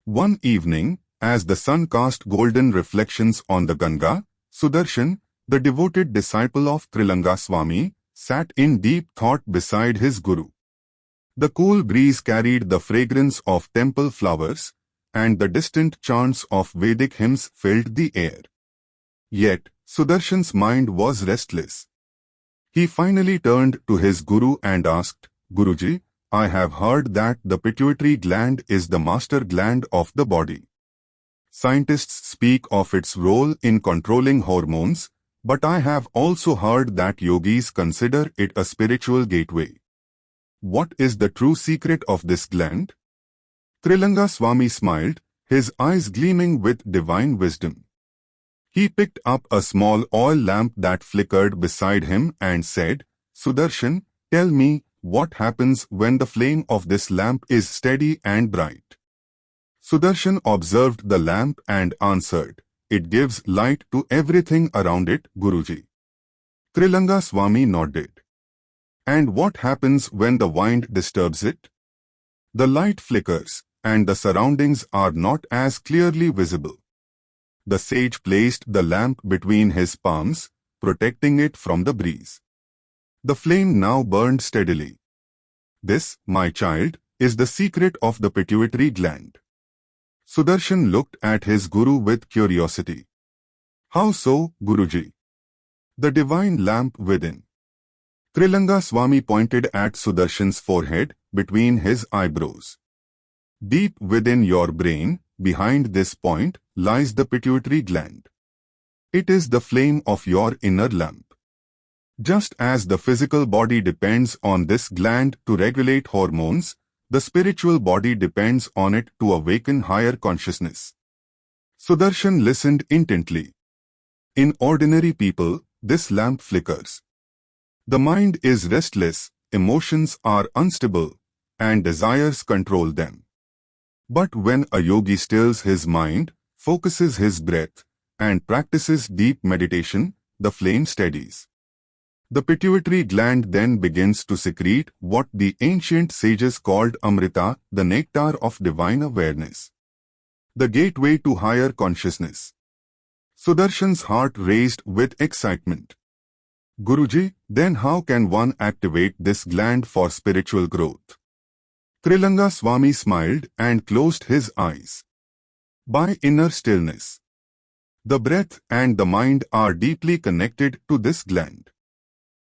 One evening, as the sun cast golden reflections on the Ganga, Sudarshan, the devoted disciple of Trailanga Swami, sat in deep thought beside his guru. The cool breeze carried the fragrance of temple flowers, and the distant chants of Vedic hymns filled the air. Yet, Sudarshan's mind was restless. He finally turned to his guru and asked, "Guruji, I have heard that the pituitary gland is the master gland of the body. Scientists speak of its role in controlling hormones, but I have also heard that yogis consider it a spiritual gateway. What is the true secret of this gland?" Trailanga Swami smiled, his eyes gleaming with divine wisdom. He picked up a small oil lamp that flickered beside him and said, "Sudarshan, tell me, what happens when the flame of this lamp is steady and bright?" Sudarshan observed the lamp and answered, "It gives light to everything around it, Guruji." Trailanga Swami nodded. "And what happens when the wind disturbs it?" "The light flickers, and the surroundings are not as clearly visible." The sage placed the lamp between his palms, protecting it from the breeze. The flame now burned steadily. "This, my child, is the secret of the pituitary gland." Sudarshan looked at his guru with curiosity. "How so, Guruji?" "The divine lamp within." Trailanga Swami pointed at Sudarshan's forehead, between his eyebrows. "Deep within your brain, behind this point, lies the pituitary gland. It is the flame of your inner lamp. Just as the physical body depends on this gland to regulate hormones, the spiritual body depends on it to awaken higher consciousness." Sudarshan listened intently. In ordinary people, this lamp flickers. The mind is restless, emotions are unstable, and desires control them. But when a yogi stills his mind, focuses his breath, and practices deep meditation, the flame steadies. The pituitary gland then begins to secrete what the ancient sages called Amrita, the nectar of divine awareness, the gateway to higher consciousness. Sudarshan's heart raised with excitement. "Guruji, then how can one activate this gland for spiritual growth?" Trailanga Swami smiled and closed his eyes. "By inner stillness. The breath and the mind are deeply connected to this gland.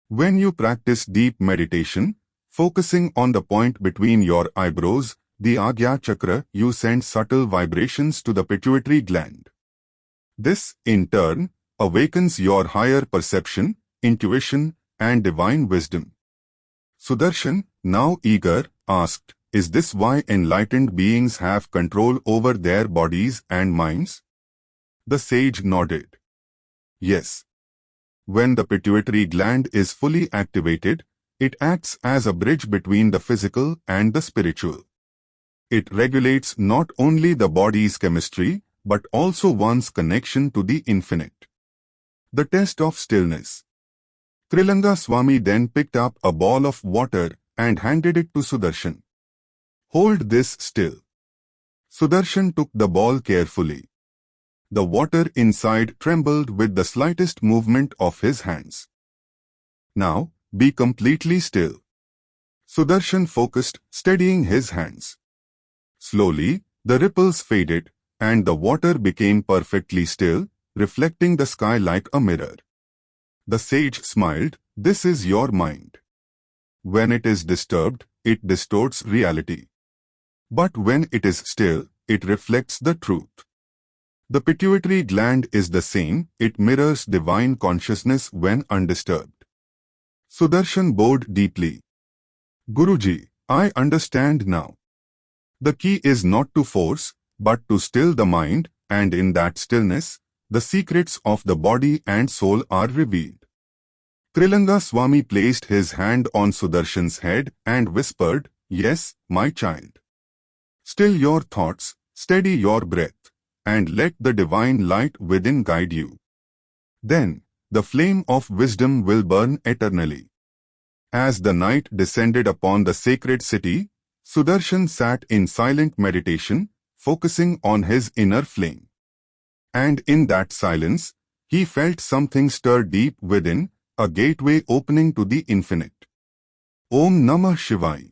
When you practice deep meditation, focusing on the point between your eyebrows, the Agya Chakra, you send subtle vibrations to the pituitary gland. This, in turn, awakens your higher perception, intuition, and divine wisdom." Sudarshan, now eager, asked, "Is this why enlightened beings have control over their bodies and minds?" The sage nodded. "Yes. When the pituitary gland is fully activated, it acts as a bridge between the physical and the spiritual. It regulates not only the body's chemistry, but also one's connection to the infinite." The test of stillness. Trailanga Swami then picked up a ball of water and handed it to Sudarshan. "Hold this still." Sudarshan took the ball carefully. The water inside trembled with the slightest movement of his hands. "Now, be completely still." Sudarshan focused, steadying his hands. Slowly, the ripples faded, and the water became perfectly still, reflecting the sky like a mirror. The sage smiled, "This is your mind. When it is disturbed, it distorts reality. But when it is still, it reflects the truth. The pituitary gland is the same, it mirrors divine consciousness when undisturbed." Sudarshan bowed deeply. "Guruji, I understand now. The key is not to force, but to still the mind, and in that stillness, the secrets of the body and soul are revealed." Trailanga Swami placed his hand on Sudarshan's head and whispered, "Yes, my child. Still your thoughts, steady your breath, and let the divine light within guide you. Then, the flame of wisdom will burn eternally." As the night descended upon the sacred city, Sudarshan sat in silent meditation, focusing on his inner flame. And in that silence, he felt something stir deep within, a gateway opening to the infinite. Om Namah Shivaya.